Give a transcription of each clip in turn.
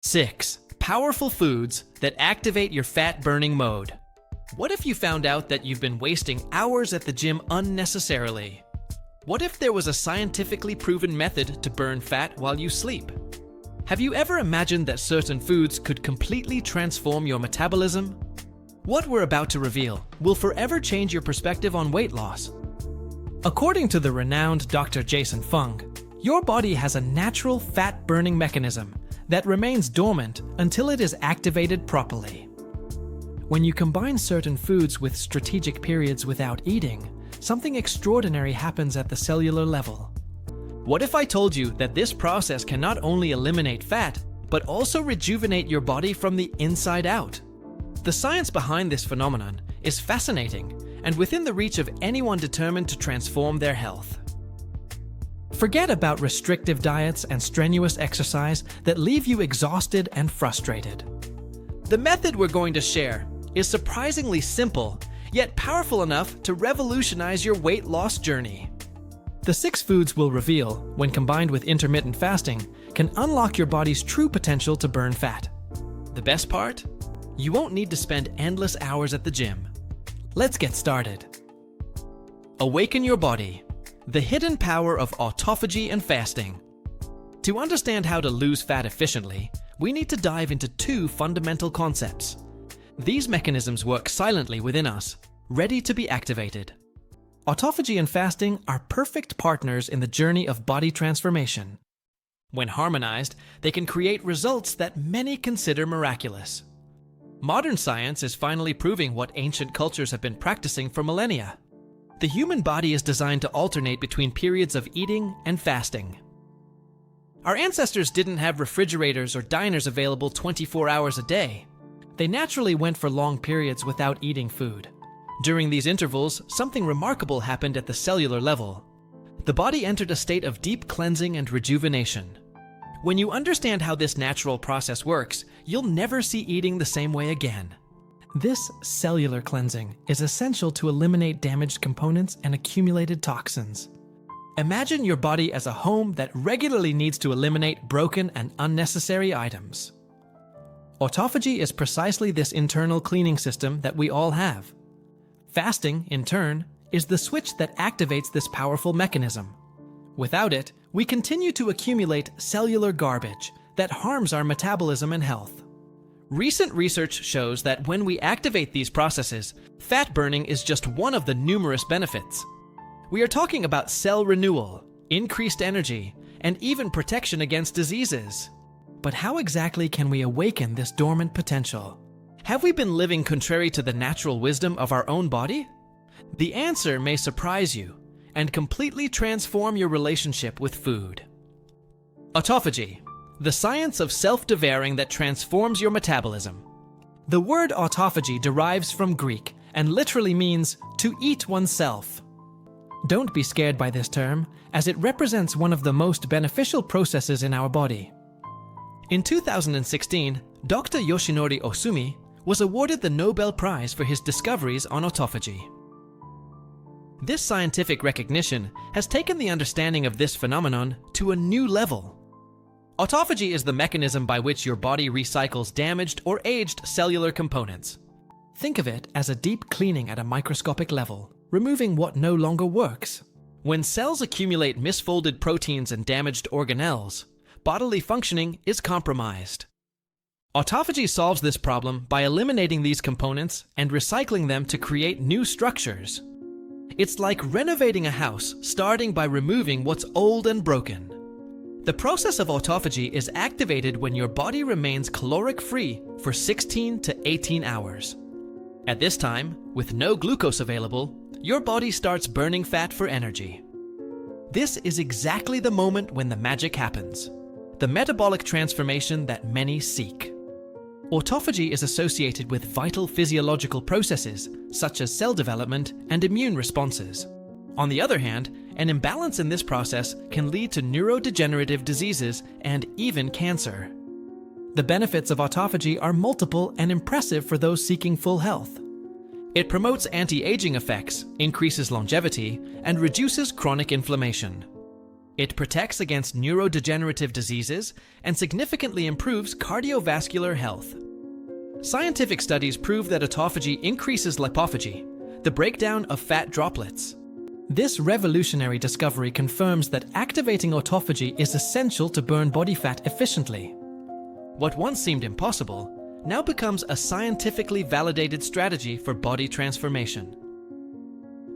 6. Powerful foods that activate your fat-burning mode. What if you found out that you've been wasting hours at the gym unnecessarily? What if there was a scientifically proven method to burn fat while you sleep? Have you ever imagined that certain foods could completely transform your metabolism? What we're about to reveal will forever change your perspective on weight loss. According to the renowned Dr. Jason Fung, your body has a natural fat-burning mechanism that remains dormant until it is activated properly. When you combine certain foods with strategic periods without eating, something extraordinary happens at the cellular level. What if I told you that this process can not only eliminate fat, but also rejuvenate your body from the inside out? The science behind this phenomenon is fascinating and within the reach of anyone determined to transform their health. Forget about restrictive diets and strenuous exercise that leave you exhausted and frustrated. The method we're going to share is surprisingly simple, yet powerful enough to revolutionize your weight loss journey. The 6 foods we'll reveal, when combined with intermittent fasting, can unlock your body's true potential to burn fat. The best part? You won't need to spend endless hours at the gym. Let's get started. Awaken your body. The hidden power of autophagy and fasting. To understand how to lose fat efficiently, we need to dive into 2 fundamental concepts. These mechanisms work silently within us, ready to be activated. Autophagy and fasting are perfect partners in the journey of body transformation. When harmonized, they can create results that many consider miraculous. Modern science is finally proving what ancient cultures have been practicing for millennia. The human body is designed to alternate between periods of eating and fasting. Our ancestors didn't have refrigerators or diners available 24 hours a day. They naturally went for long periods without eating food. During these intervals, something remarkable happened at the cellular level. The body entered a state of deep cleansing and rejuvenation. When you understand how this natural process works, you'll never see eating the same way again. This cellular cleansing is essential to eliminate damaged components and accumulated toxins. Imagine your body as a home that regularly needs to eliminate broken and unnecessary items. Autophagy is precisely this internal cleaning system that we all have. Fasting, in turn, is the switch that activates this powerful mechanism. Without it, we continue to accumulate cellular garbage that harms our metabolism and health. Recent research shows that when we activate these processes, fat burning is just one of the numerous benefits. We are talking about cell renewal, increased energy, and even protection against diseases. But how exactly can we awaken this dormant potential? Have we been living contrary to the natural wisdom of our own body? The answer may surprise you and completely transform your relationship with food. Autophagy, the science of self-devouring that transforms your metabolism. The word autophagy derives from Greek and literally means to eat oneself. Don't be scared by this term, as it represents one of the most beneficial processes in our body. In 2016, Dr. Yoshinori Osumi was awarded the Nobel Prize for his discoveries on autophagy. This scientific recognition has taken the understanding of this phenomenon to a new level. Autophagy is the mechanism by which your body recycles damaged or aged cellular components. Think of it as a deep cleaning at a microscopic level, removing what no longer works. When cells accumulate misfolded proteins and damaged organelles, bodily functioning is compromised. Autophagy solves this problem by eliminating these components and recycling them to create new structures. It's like renovating a house, starting by removing what's old and broken. The process of autophagy is activated when your body remains caloric-free for 16 to 18 hours. At this time, with no glucose available, your body starts burning fat for energy. This is exactly the moment when the magic happens, the metabolic transformation that many seek. Autophagy is associated with vital physiological processes such as cell development and immune responses. On the other hand, an imbalance in this process can lead to neurodegenerative diseases and even cancer. The benefits of autophagy are multiple and impressive for those seeking full health. It promotes anti-aging effects, increases longevity, and reduces chronic inflammation. It protects against neurodegenerative diseases and significantly improves cardiovascular health. Scientific studies prove that autophagy increases lipophagy, the breakdown of fat droplets. This revolutionary discovery confirms that activating autophagy is essential to burn body fat efficiently. What once seemed impossible now becomes a scientifically validated strategy for body transformation.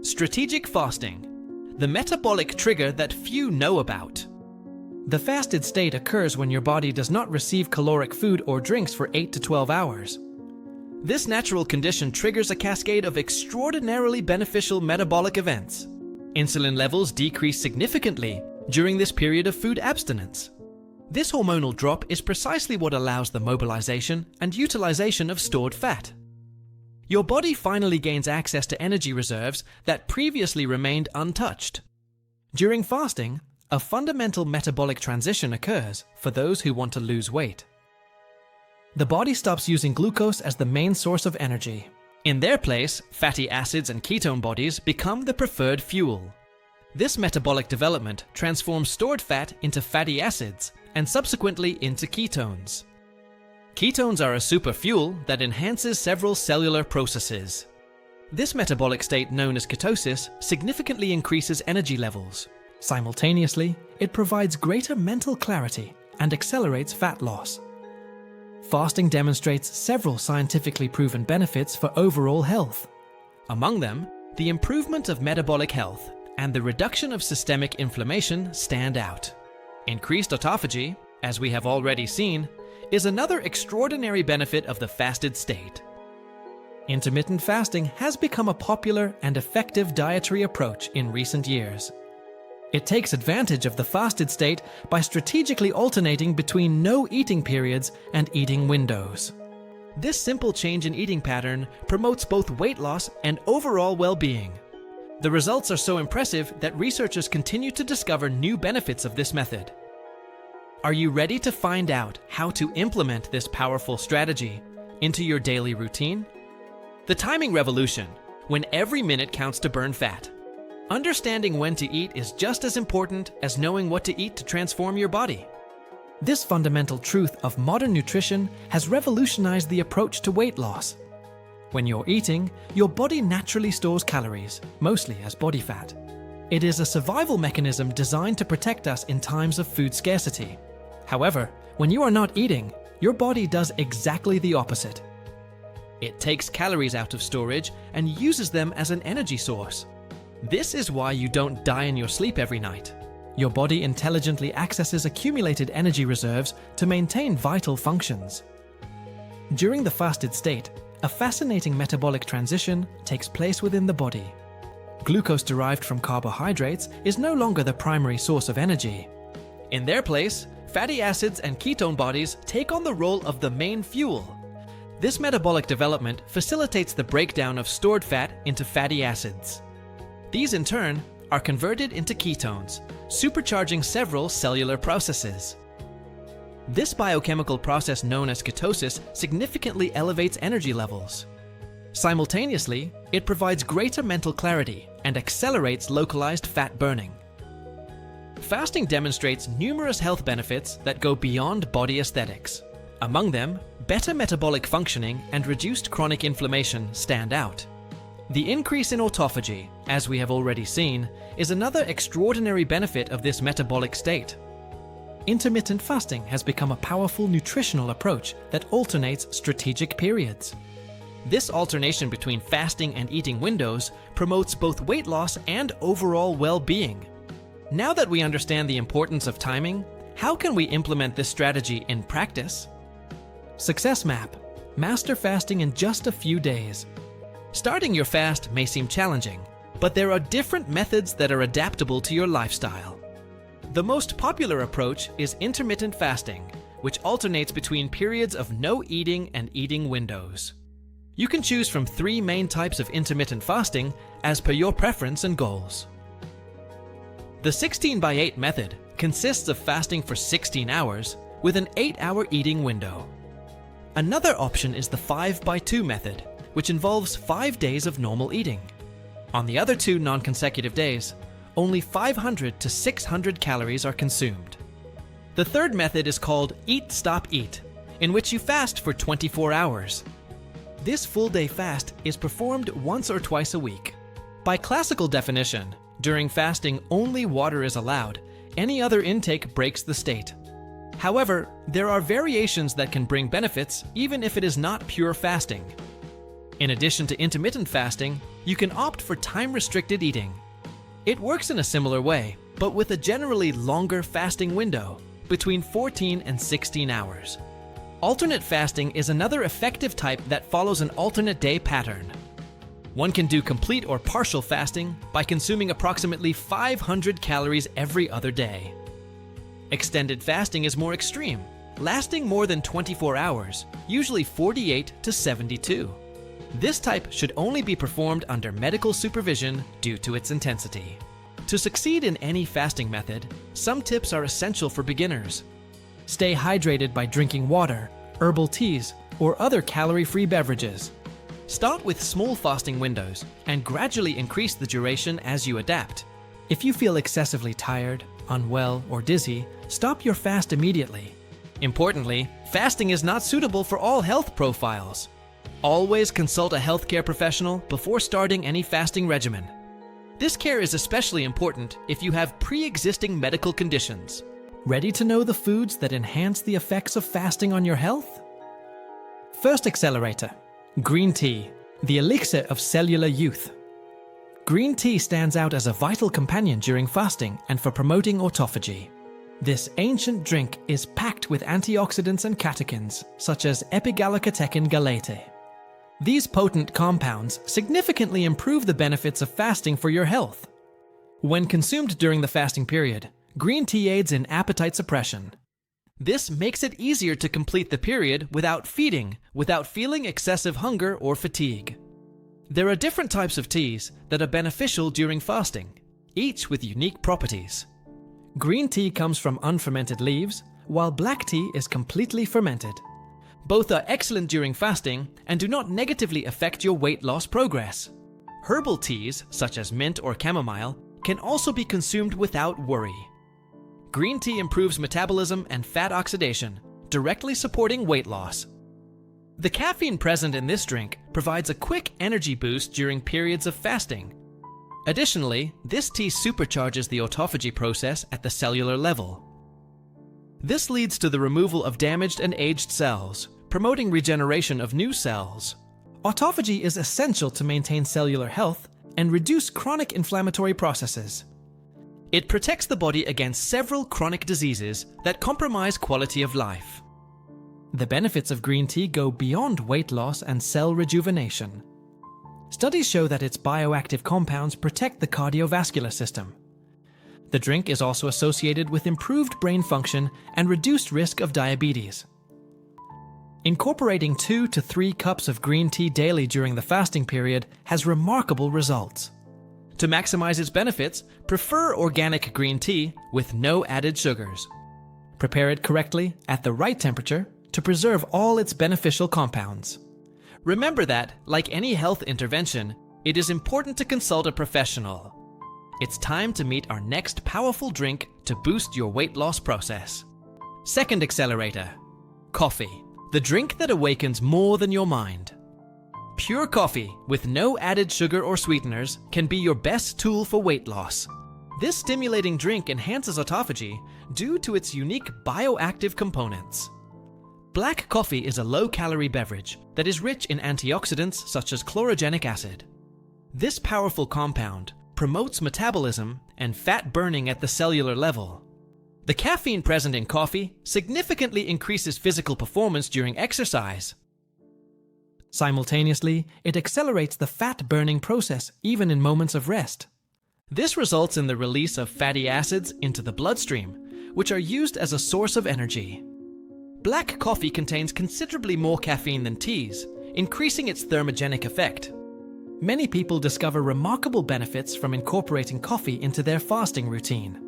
Strategic fasting, the metabolic trigger that few know about. The fasted state occurs when your body does not receive caloric food or drinks for 8 to 12 hours. This natural condition triggers a cascade of extraordinarily beneficial metabolic events. Insulin levels decrease significantly during this period of food abstinence. This hormonal drop is precisely what allows the mobilization and utilization of stored fat. Your body finally gains access to energy reserves that previously remained untouched. During fasting, a fundamental metabolic transition occurs for those who want to lose weight. The body stops using glucose as the main source of energy. In their place, fatty acids and ketone bodies become the preferred fuel. This metabolic development transforms stored fat into fatty acids and subsequently into ketones. Ketones are a superfuel that enhances several cellular processes. This metabolic state, known as ketosis, significantly increases energy levels. Simultaneously, it provides greater mental clarity and accelerates fat loss. Fasting demonstrates several scientifically proven benefits for overall health. Among them, the improvement of metabolic health and the reduction of systemic inflammation stand out. Increased autophagy, as we have already seen, is another extraordinary benefit of the fasted state. Intermittent fasting has become a popular and effective dietary approach in recent years. It takes advantage of the fasted state by strategically alternating between no eating periods and eating windows. This simple change in eating pattern promotes both weight loss and overall well-being. The results are so impressive that researchers continue to discover new benefits of this method. Are you ready to find out how to implement this powerful strategy into your daily routine? The timing revolution, when every minute counts to burn fat. Understanding when to eat is just as important as knowing what to eat to transform your body. This fundamental truth of modern nutrition has revolutionized the approach to weight loss. When you're eating, your body naturally stores calories, mostly as body fat. It is a survival mechanism designed to protect us in times of food scarcity. However, when you are not eating, your body does exactly the opposite. It takes calories out of storage and uses them as an energy source. This is why you don't die in your sleep every night. Your body intelligently accesses accumulated energy reserves to maintain vital functions. During the fasted state, a fascinating metabolic transition takes place within the body. Glucose derived from carbohydrates is no longer the primary source of energy. In their place, fatty acids and ketone bodies take on the role of the main fuel. This metabolic development facilitates the breakdown of stored fat into fatty acids. These, in turn, are converted into ketones, supercharging several cellular processes. This biochemical process, known as ketosis, significantly elevates energy levels. Simultaneously, it provides greater mental clarity and accelerates localized fat burning. Fasting demonstrates numerous health benefits that go beyond body aesthetics. Among them, better metabolic functioning and reduced chronic inflammation stand out. The increase in autophagy, as we have already seen, is another extraordinary benefit of this metabolic state. Intermittent fasting has become a powerful nutritional approach that alternates strategic periods. This alternation between fasting and eating windows promotes both weight loss and overall well-being. Now that we understand the importance of timing, how can we implement this strategy in practice? Success Map. Master fasting in just a few days. Starting your fast may seem challenging, but there are different methods that are adaptable to your lifestyle. The most popular approach is intermittent fasting, which alternates between periods of no eating and eating windows. You can choose from 3 main types of intermittent fasting as per your preference and goals. The 16x8 method consists of fasting for 16 hours with an 8-hour eating window. Another option is the 5x2 method, which involves 5 days of normal eating. On the other 2 non-consecutive days, only 500 to 600 calories are consumed. The third method is called Eat Stop Eat, in which you fast for 24 hours. This full-day fast is performed once or twice a week. By classical definition, during fasting only water is allowed. Any other intake breaks the state. However, there are variations that can bring benefits even if it is not pure fasting. In addition to intermittent fasting, you can opt for time-restricted eating. It works in a similar way, but with a generally longer fasting window, between 14 and 16 hours. Alternate fasting is another effective type that follows an alternate day pattern. One can do complete or partial fasting by consuming approximately 500 calories every other day. Extended fasting is more extreme, lasting more than 24 hours, usually 48 to 72. This type should only be performed under medical supervision due to its intensity. To succeed in any fasting method, some tips are essential for beginners. Stay hydrated by drinking water, herbal teas, or other calorie-free beverages. Start with small fasting windows and gradually increase the duration as you adapt. If you feel excessively tired, unwell, or dizzy, stop your fast immediately. Importantly, fasting is not suitable for all health profiles. Always consult a healthcare professional before starting any fasting regimen. This care is especially important if you have pre-existing medical conditions. Ready to know the foods that enhance the effects of fasting on your health? First accelerator, green tea, the elixir of cellular youth. Green tea stands out as a vital companion during fasting and for promoting autophagy. This ancient drink is packed with antioxidants and catechins, such as epigallocatechin gallate. These potent compounds significantly improve the benefits of fasting for your health. When consumed during the fasting period, green tea aids in appetite suppression. This makes it easier to complete the period without feeling excessive hunger or fatigue. There are different types of teas that are beneficial during fasting, each with unique properties. Green tea comes from unfermented leaves, while black tea is completely fermented. Both are excellent during fasting and do not negatively affect your weight loss progress. Herbal teas, such as mint or chamomile, can also be consumed without worry. Green tea improves metabolism and fat oxidation, directly supporting weight loss. The caffeine present in this drink provides a quick energy boost during periods of fasting. Additionally, this tea supercharges the autophagy process at the cellular level. This leads to the removal of damaged and aged cells, promoting regeneration of new cells. Autophagy is essential to maintain cellular health and reduce chronic inflammatory processes. It protects the body against several chronic diseases that compromise quality of life. The benefits of green tea go beyond weight loss and cell rejuvenation. Studies show that its bioactive compounds protect the cardiovascular system. The drink is also associated with improved brain function and reduced risk of diabetes. Incorporating 2 to 3 cups of green tea daily during the fasting period has remarkable results. To maximize its benefits, prefer organic green tea with no added sugars. Prepare it correctly at the right temperature to preserve all its beneficial compounds. Remember that, like any health intervention, it is important to consult a professional. It's time to meet our next powerful drink to boost your weight loss process. Second accelerator, coffee, the drink that awakens more than your mind. Pure coffee with no added sugar or sweeteners can be your best tool for weight loss. This stimulating drink enhances autophagy due to its unique bioactive components. Black coffee is a low-calorie beverage that is rich in antioxidants such as chlorogenic acid. This powerful compound promotes metabolism and fat burning at the cellular level. The caffeine present in coffee significantly increases physical performance during exercise. Simultaneously, it accelerates the fat-burning process even in moments of rest. This results in the release of fatty acids into the bloodstream, which are used as a source of energy. Black coffee contains considerably more caffeine than teas, increasing its thermogenic effect. Many people discover remarkable benefits from incorporating coffee into their fasting routine.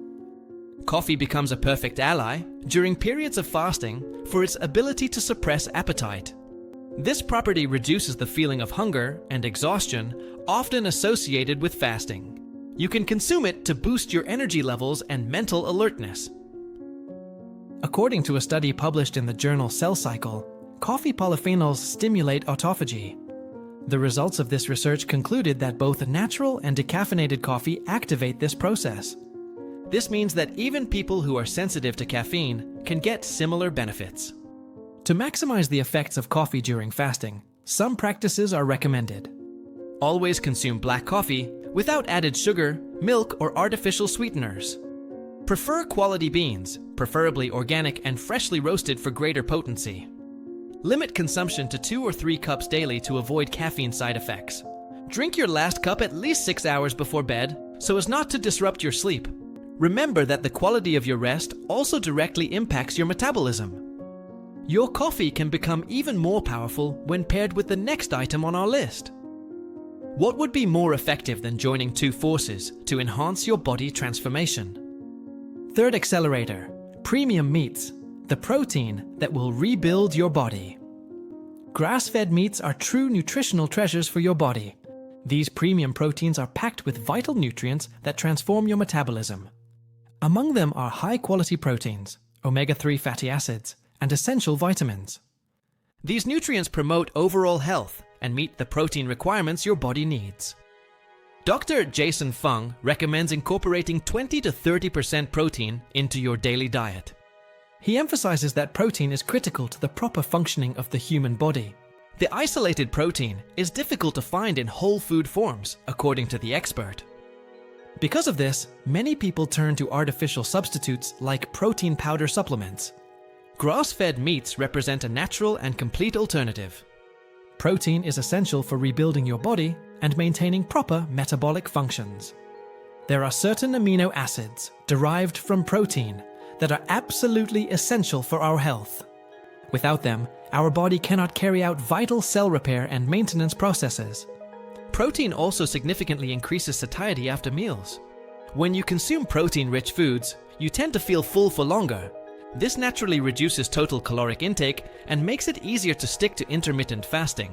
Coffee becomes a perfect ally during periods of fasting for its ability to suppress appetite. This property reduces the feeling of hunger and exhaustion often associated with fasting. You can consume it to boost your energy levels and mental alertness. According to a study published in the journal Cell Cycle, coffee polyphenols stimulate autophagy. The results of this research concluded that both natural and decaffeinated coffee activate this process. This means that even people who are sensitive to caffeine can get similar benefits. To maximize the effects of coffee during fasting, some practices are recommended. Always consume black coffee without added sugar, milk, or artificial sweeteners. Prefer quality beans, preferably organic and freshly roasted for greater potency. Limit consumption to 2 or 3 cups daily to avoid caffeine side effects. Drink your last cup at least 6 hours before bed so as not to disrupt your sleep. Remember that the quality of your rest also directly impacts your metabolism. Your coffee can become even more powerful when paired with the next item on our list. What would be more effective than joining two forces to enhance your body transformation? Third accelerator, premium meats, the protein that will rebuild your body. Grass-fed meats are true nutritional treasures for your body. These premium proteins are packed with vital nutrients that transform your metabolism. Among them are high-quality proteins, omega-3 fatty acids, and essential vitamins. These nutrients promote overall health and meet the protein requirements your body needs. Dr. Jason Fung recommends incorporating 20 to 30% protein into your daily diet. He emphasizes that protein is critical to the proper functioning of the human body. The isolated protein is difficult to find in whole food forms, according to the expert. Because of this, many people turn to artificial substitutes like protein powder supplements. Grass-fed meats represent a natural and complete alternative. Protein is essential for rebuilding your body and maintaining proper metabolic functions. There are certain amino acids derived from protein that are absolutely essential for our health. Without them, our body cannot carry out vital cell repair and maintenance processes. Protein also significantly increases satiety after meals. When you consume protein-rich foods, you tend to feel full for longer. This naturally reduces total caloric intake and makes it easier to stick to intermittent fasting.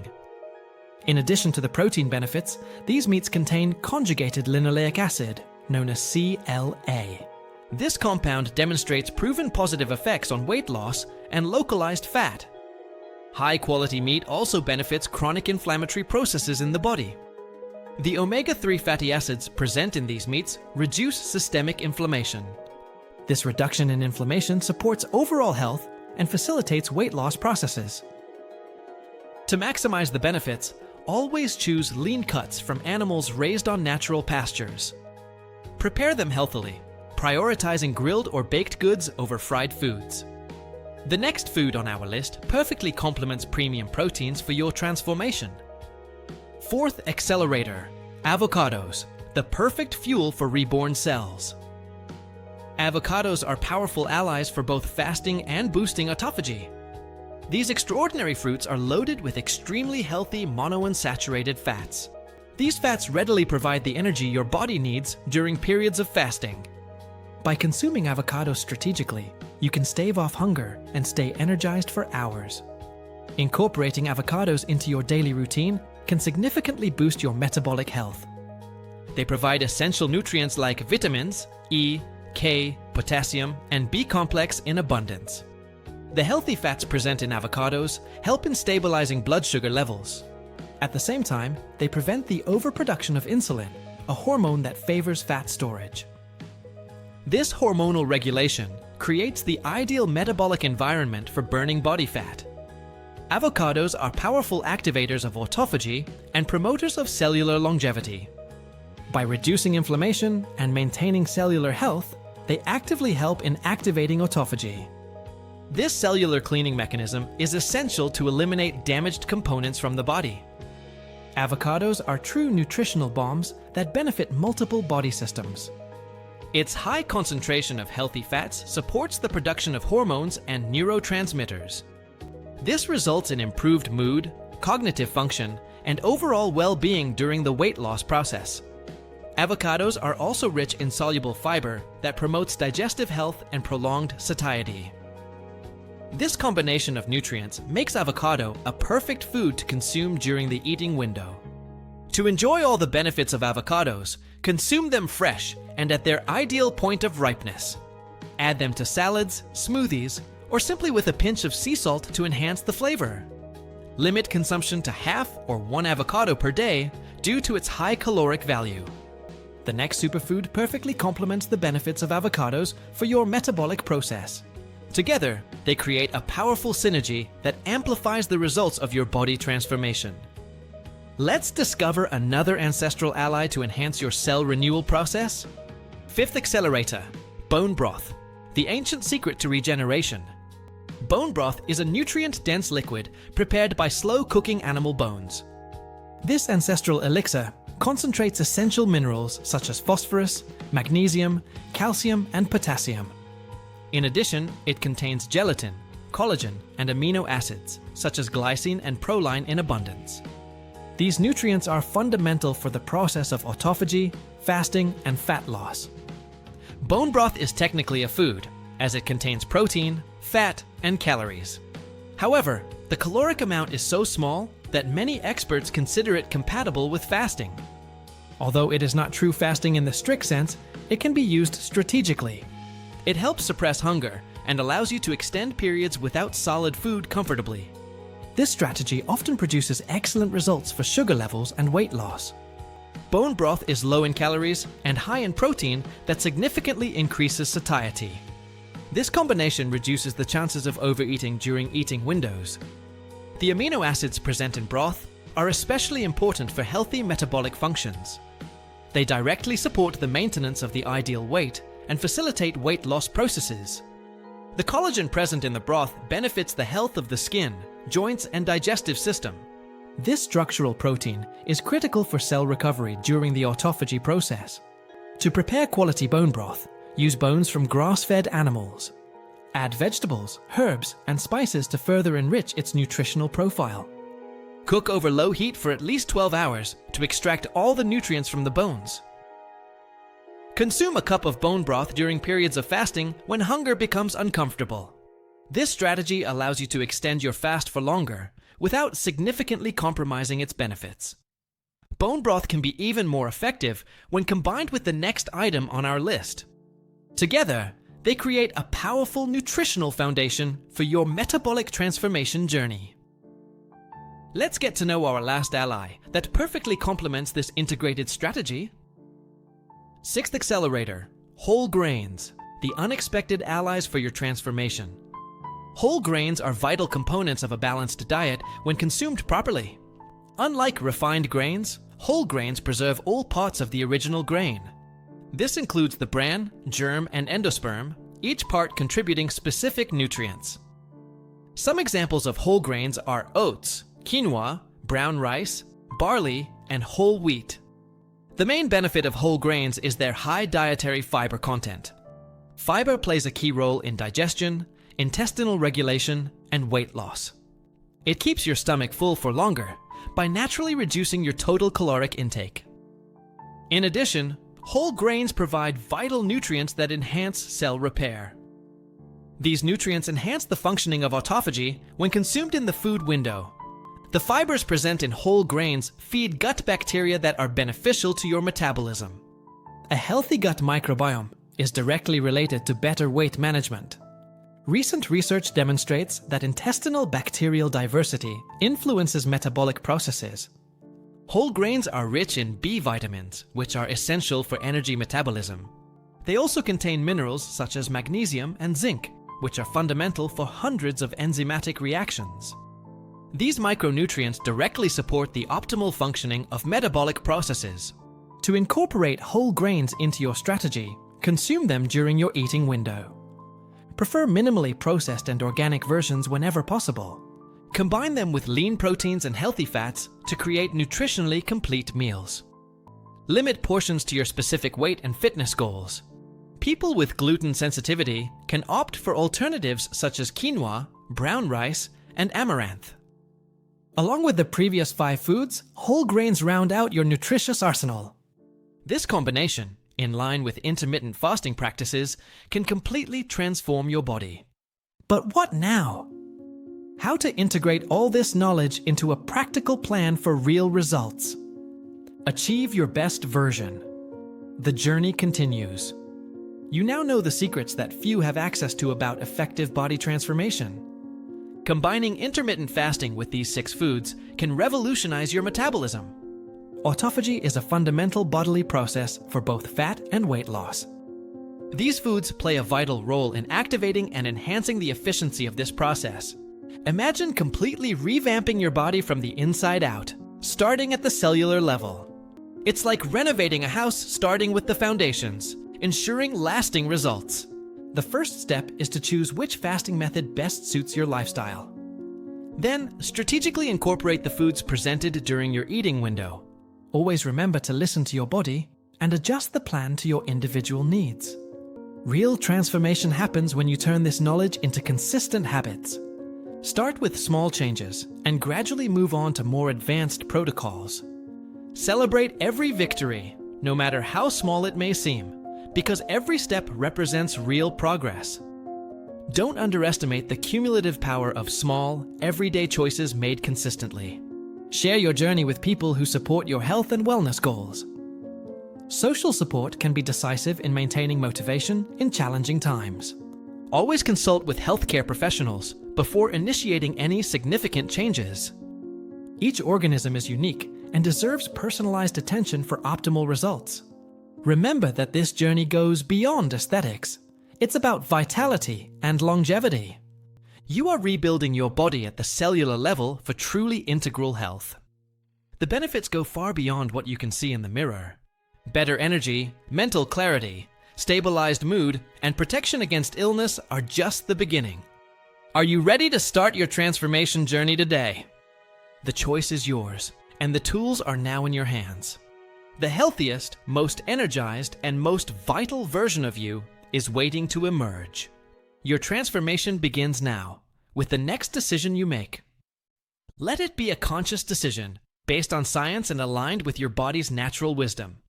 In addition to the protein benefits, these meats contain conjugated linoleic acid, known as CLA. This compound demonstrates proven positive effects on weight loss and localized fat. High-quality meat also benefits chronic inflammatory processes in the body. The omega-3 fatty acids present in these meats reduce systemic inflammation. This reduction in inflammation supports overall health and facilitates weight loss processes. To maximize the benefits, always choose lean cuts from animals raised on natural pastures. Prepare them healthily, prioritizing grilled or baked goods over fried foods. The next food on our list perfectly complements premium proteins for your transformation. Fourth accelerator, avocados, the perfect fuel for reborn cells. Avocados are powerful allies for both fasting and boosting autophagy. These extraordinary fruits are loaded with extremely healthy monounsaturated fats. These fats readily provide the energy your body needs during periods of fasting. By consuming avocados strategically, you can stave off hunger and stay energized for hours. Incorporating avocados into your daily routine can significantly boost your metabolic health. They provide essential nutrients like vitamins, E, K, potassium, and B complex in abundance. The healthy fats present in avocados help in stabilizing blood sugar levels. At the same time, they prevent the overproduction of insulin, a hormone that favors fat storage. This hormonal regulation creates the ideal metabolic environment for burning body fat. Avocados are powerful activators of autophagy and promoters of cellular longevity. By reducing inflammation and maintaining cellular health, they actively help in activating autophagy. This cellular cleaning mechanism is essential to eliminate damaged components from the body. Avocados are true nutritional bombs that benefit multiple body systems. Its high concentration of healthy fats supports the production of hormones and neurotransmitters. This results in improved mood, cognitive function, and overall well-being during the weight loss process. Avocados are also rich in soluble fiber that promotes digestive health and prolonged satiety. This combination of nutrients makes avocado a perfect food to consume during the eating window. To enjoy all the benefits of avocados, Consume them fresh and at their ideal point of ripeness. Add them to salads, smoothies, or simply with a pinch of sea salt to enhance the flavor. Limit consumption to half or 1 avocado per day due to its high caloric value. The next superfood perfectly complements the benefits of avocados for your metabolic process. Together, they create a powerful synergy that amplifies the results of your body transformation. Let's discover another ancestral ally to enhance your cell renewal process. Fifth accelerator, bone broth, the ancient secret to regeneration. Bone broth is a nutrient-dense liquid prepared by slow-cooking animal bones. This ancestral elixir concentrates essential minerals such as phosphorus, magnesium, calcium, and potassium. In addition, it contains gelatin, collagen, and amino acids such as glycine and proline in abundance. These nutrients are fundamental for the process of autophagy, fasting, and fat loss. Bone broth is technically a food, as it contains protein, fat, and calories. However, the caloric amount is so small that many experts consider it compatible with fasting. Although it is not true fasting in the strict sense, it can be used strategically. It helps suppress hunger and allows you to extend periods without solid food comfortably. This strategy often produces excellent results for sugar levels and weight loss. Bone broth is low in calories and high in protein that significantly increases satiety. This combination reduces the chances of overeating during eating windows. The amino acids present in broth are especially important for healthy metabolic functions. They directly support the maintenance of the ideal weight and facilitate weight loss processes. The collagen present in the broth benefits the health of the skin, joints, and digestive system. This structural protein is critical for cell recovery during the autophagy process. To prepare quality bone broth, use bones from grass-fed animals. Add vegetables, herbs, and spices to further enrich its nutritional profile. Cook over low heat for at least 12 hours to extract all the nutrients from the bones. Consume a cup of bone broth during periods of fasting when hunger becomes uncomfortable. This strategy allows you to extend your fast for longer without significantly compromising its benefits. Bone broth can be even more effective when combined with the next item on our list. Together, they create a powerful nutritional foundation for your metabolic transformation journey. Let's get to know our last ally that perfectly complements this integrated strategy. Sixth accelerator, whole grains, the unexpected allies for your transformation. Whole grains are vital components of a balanced diet when consumed properly. Unlike refined grains, whole grains preserve all parts of the original grain. This includes the bran, germ, and endosperm, each part contributing specific nutrients. Some examples of whole grains are oats, quinoa, brown rice, barley, and whole wheat. The main benefit of whole grains is their high dietary fiber content. Fiber plays a key role in digestion, intestinal regulation, and weight loss. It keeps your stomach full for longer by naturally reducing your total caloric intake. In addition, whole grains provide vital nutrients that enhance cell repair. These nutrients enhance the functioning of autophagy when consumed in the food window. The fibers present in whole grains feed gut bacteria that are beneficial to your metabolism. A healthy gut microbiome is directly related to better weight management. Recent research demonstrates that intestinal bacterial diversity influences metabolic processes. Whole grains are rich in B vitamins, which are essential for energy metabolism. They also contain minerals such as magnesium and zinc, which are fundamental for hundreds of enzymatic reactions. These micronutrients directly support the optimal functioning of metabolic processes. To incorporate whole grains into your strategy, consume them during your eating window. Prefer minimally processed and organic versions whenever possible. Combine them with lean proteins and healthy fats to create nutritionally complete meals. Limit portions to your specific weight and fitness goals. People with gluten sensitivity can opt for alternatives such as quinoa, brown rice, and amaranth. Along with the previous 5 foods, whole grains round out your nutritious arsenal. This combination, in line with intermittent fasting practices, can completely transform your body. But what now? How to integrate all this knowledge into a practical plan for real results. Achieve your best version. The journey continues. You now know the secrets that few have access to about effective body transformation. Combining intermittent fasting with these 6 foods can revolutionize your metabolism. Autophagy is a fundamental bodily process for both fat and weight loss. These foods play a vital role in activating and enhancing the efficiency of this process. Imagine completely revamping your body from the inside out, starting at the cellular level. It's like renovating a house starting with the foundations, ensuring lasting results. The first step is to choose which fasting method best suits your lifestyle. Then, strategically incorporate the foods presented during your eating window. Always remember to listen to your body and adjust the plan to your individual needs. Real transformation happens when you turn this knowledge into consistent habits. Start with small changes and gradually move on to more advanced protocols. Celebrate every victory, no matter how small it may seem, because every step represents real progress. Don't underestimate the cumulative power of small, everyday choices made consistently. Share your journey with people who support your health and wellness goals. Social support can be decisive in maintaining motivation in challenging times. Always consult with healthcare professionals before initiating any significant changes. Each organism is unique and deserves personalized attention for optimal results. Remember that this journey goes beyond aesthetics. It's about vitality and longevity. You are rebuilding your body at the cellular level for truly integral health. The benefits go far beyond what you can see in the mirror. Better energy, mental clarity, stabilized mood, and protection against illness are just the beginning. Are you ready to start your transformation journey today? The choice is yours, and the tools are now in your hands. The healthiest, most energized, and most vital version of you is waiting to emerge. Your transformation begins now, with the next decision you make. Let it be a conscious decision, based on science and aligned with your body's natural wisdom.